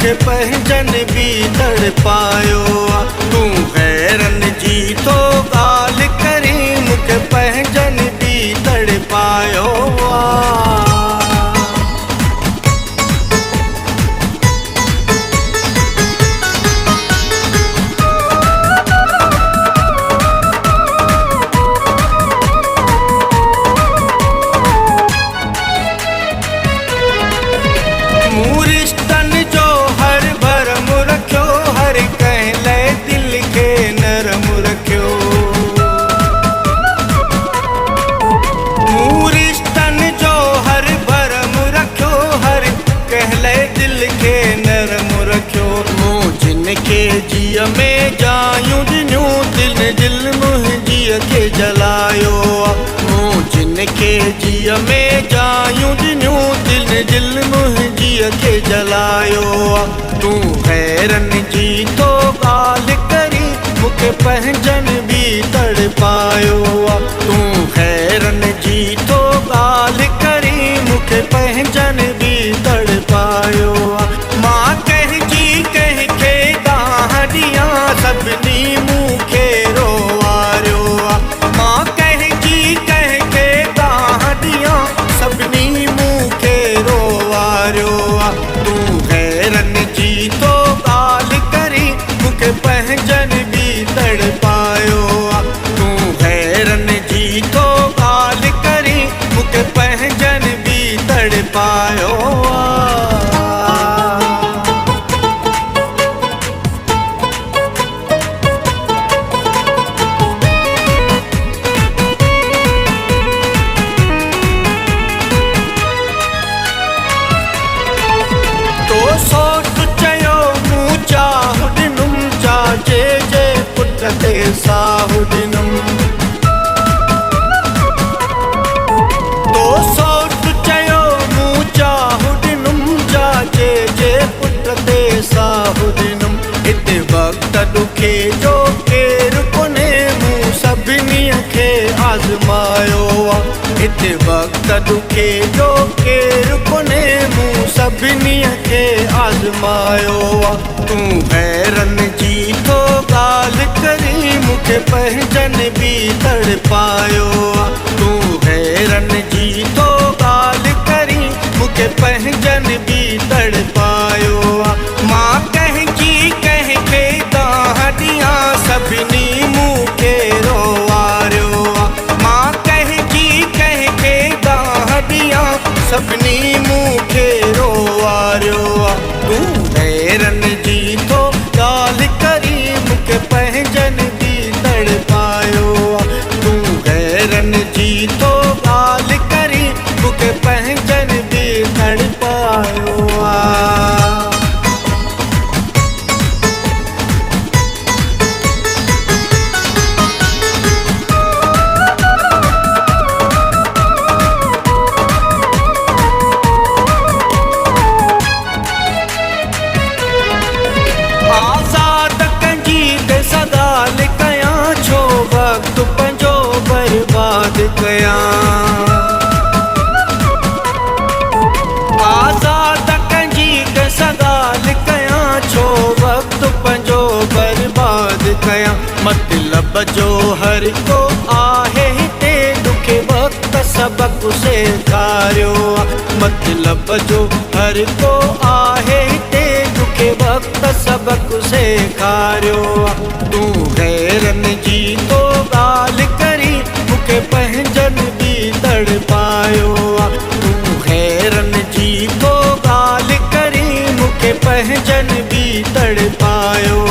मूंखे पंहिंजन बि तड़पायो। तूं गैरन जी तो ॻाल्हि करी मूंखे पंहिंजन बि तड़पायो। मूं रिश्तन जो हर भरम रखियो, हर कंहिं लाइ दिल खे नरम रखियो। मूं रिश्तन जो हर भरम रखियो, हर कंहिं लाइ दिल खे नरम रखियो। मूं जिनखे जीअ में जायूं ॾिनियूं, दिल मुंहिंजीअ खे जलायो। मूं जिनखे जीअ में जायूं ॾिनियूं, दिल मुंहिंजीअ खे जलायो। तूं गैरन जी तो ॻाल्हि करी मूंखे पंहिंजन बि तड़पायो। तूं गैरन जी तो ॻाल्हि करी मूंखे पंहिंजन बि तड़पायो। मां कंहिंजी कंहिंखे गांह ॾियां, सभिनी मूंखे रोवारियो। मां कंहिंजी कंहिंखे गांह ॾियां, सभिनी मूंखे रोवारियो। तूं गैरन जी तो ॻाल्हि करी मूंखे पंहिंजन बि तड़पायो। तूं गैरन जी तो ॻाल्हि करी मूंखे पंहिंजन बि तड़पायो। तो सोच चयो मूं चाहु ॾिनुम, चाचे जे पुट ते साहु ॾिनुम। तो सोच चयो मूं चाहु ॾिनुम, चाचे जे पुट ते साहु ॾिनुम। हिते वक़्त ॾुखे जो केरु कोन्हे, मूं सभिनी खे आज़मायो। हिते वक़्त ॾुखे जो केरु कोन्हे, मूं सभिनी खे आज़मायो। तूं गैरन जी तो ॻाल्हि करी मूंखे पंहिंजन बि तड़पायो। तूं गैरन जी तो ॻाल्हि करी मूंखे पंहिंजन बि तड़पायो। मां कंहिंजी कंहिंखे गांह ॾियां, सभिनी मूंखे रोवारियो। मां कंहिंजी कंहिंखे गांह ॾियां, सभिनी मूंखे रोवारियो। तूं गैरन जी तो ॻाल्हि करी मूंखे पंहिंजन बि तड़पायो। तूं गैरन जी तो ॻाल्हि करी मूंखे पंहिंजन बि तड़पायो। आज़ाद कंहिंजी ते सगाल कयां, छो वक़्तु पंहिंजो बर्बाद कयां। आज़ाद कंहिंजी ते सगाल कयां, छो वक़्तु पंहिंजो बर्बाद कयां। मतिलब जो हर को आहे हिते, ॾुखे वक़्त सबक सेखारियो। मतिलब जो हर को आहे हिते, ॾुखे वक़्त सबक सेखारियो। तूं गैरन जी तो ॻाल्हि करी मूंखे पंहिंजन बि तड़पायो। तूं गैरन जी तो ॻाल्हि करी मूंखे पंहिंजन बि तड़पायो।